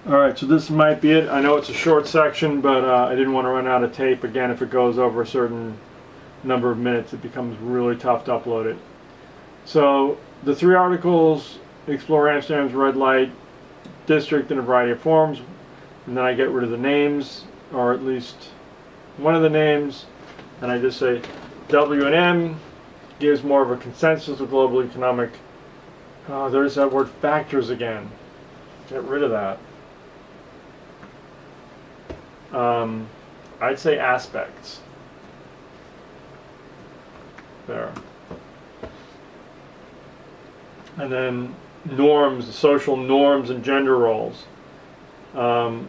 Alright, so this might be it. I know it's a short section, but I didn't want to run out of tape. Again, if it goes over a certain number of minutes, it becomes really tough to upload it. So, the three articles explore Amsterdam's red light district in a variety of forms, and then I get rid of the names, or at least one of the names, and I just say W&M gives more of a consensus of global economic. Oh, there's that word factors again. Get rid of that. I'd say aspects. There. And then norms, social norms and gender roles. Now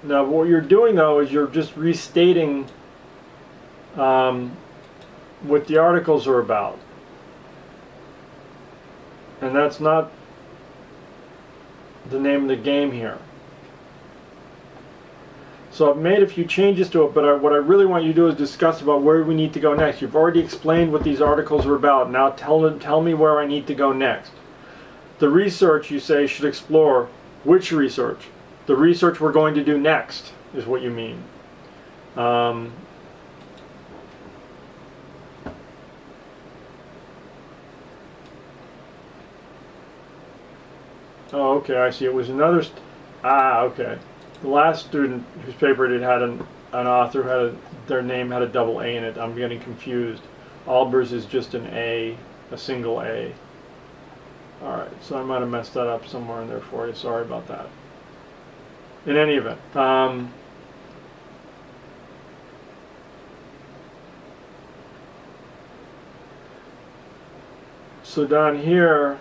what you're doing though is you're just restating what the articles are about. And that's not the name of the game here. So I've made a few changes to it, but what I really want you to do is discuss about where we need to go next. You've already explained what these articles are about. Now tell me where I need to go next. The research, you say, should explore which research? The research we're going to do next is what you mean. Oh, okay, I see. It was another. Okay. The last student whose paper it had an author who had their name had a double A in it. I'm getting confused. Albers is just an A, a single A. Alright, so I might have messed that up somewhere in there for you. Sorry about that. In any event, so down here,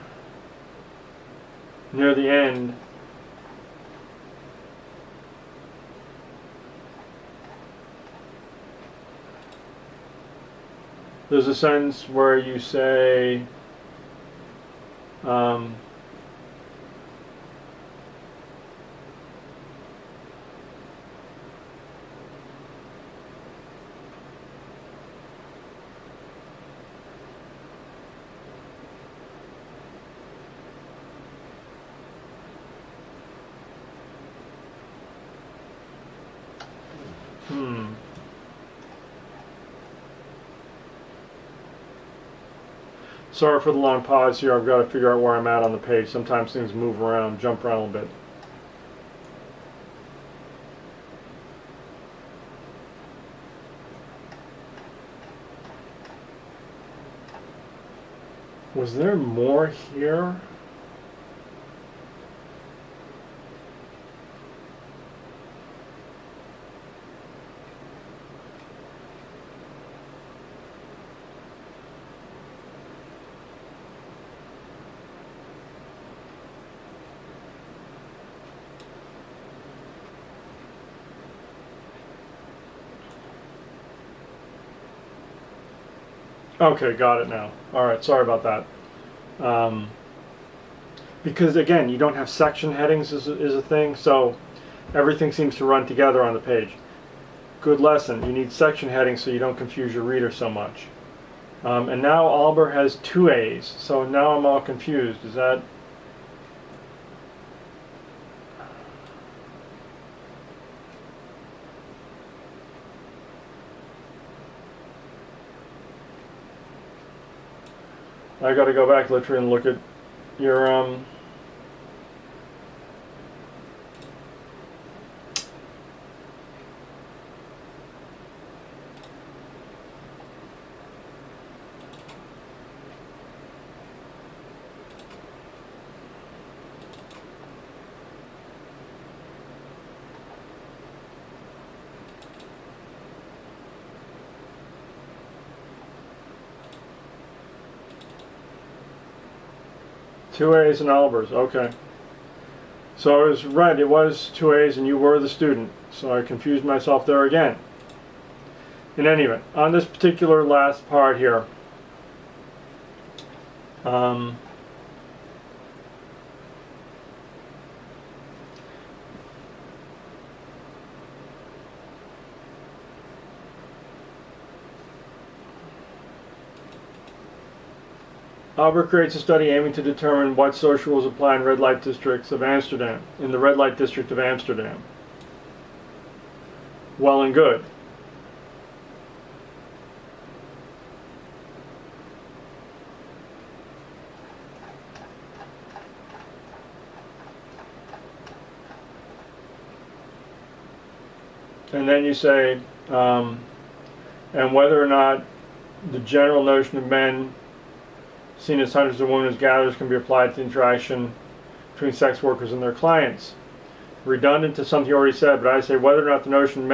near the end, there's a sentence where you say, sorry for the long pause here. I've got to figure out where I'm at on the page. Sometimes things move around, jump around a little bit. Was there more here? Okay, got it now. Alright, sorry about that. Because again, you don't have section headings is a thing, so everything seems to run together on the page. Good lesson. You need section headings so you don't confuse your reader so much. And now Alber has two A's, so now I'm all confused. Is that... I gotta go back literally and look at your two A's and Albers, okay. So I was right, it was two A's and you were the student. So I confused myself there again. In any event, on this particular last part here, Albert creates a study aiming to determine what social rules apply in red light districts of Amsterdam, in the red light district of Amsterdam. Well and good. And then you say, and whether or not the general notion of men seen as hunters and women as gatherers can be applied to interaction between sex workers and their clients. Redundant to something you already said, but I say whether or not the notion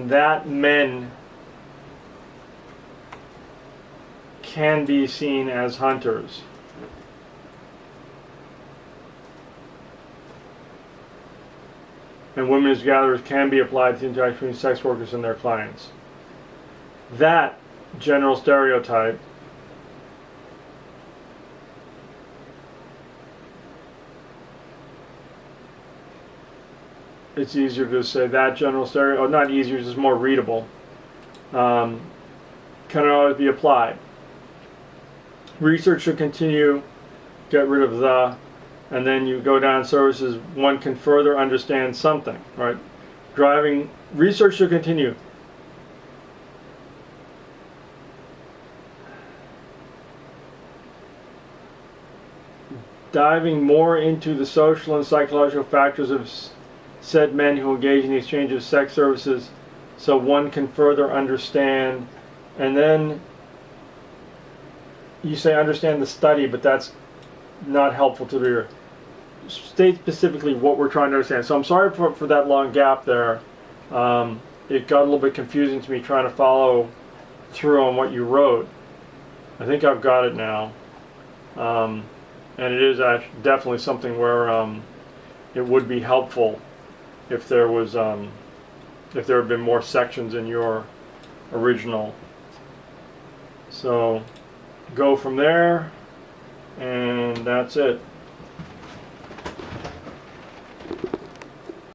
that men can be seen as hunters. And women as gatherers can be applied to interaction between sex workers and their clients. That general stereotype it's easier to say that general stereotype, not easier, it's just more readable, can always be applied. Research should continue, get rid of the, and then you go down services, one can further understand something, right? Driving, research should continue. Diving more into the social and psychological factors of said men who engage in the exchange of sex services so one can further understand. And then you say understand the study, but that's not helpful to the reader. State specifically what we're trying to understand. So I'm sorry for that long gap there. It got a little bit confusing to me trying to follow through on what you wrote. I think I've got it now. And it is actually definitely something where it would be helpful if there was if there had been more sections in your original. So go from there, and that's it.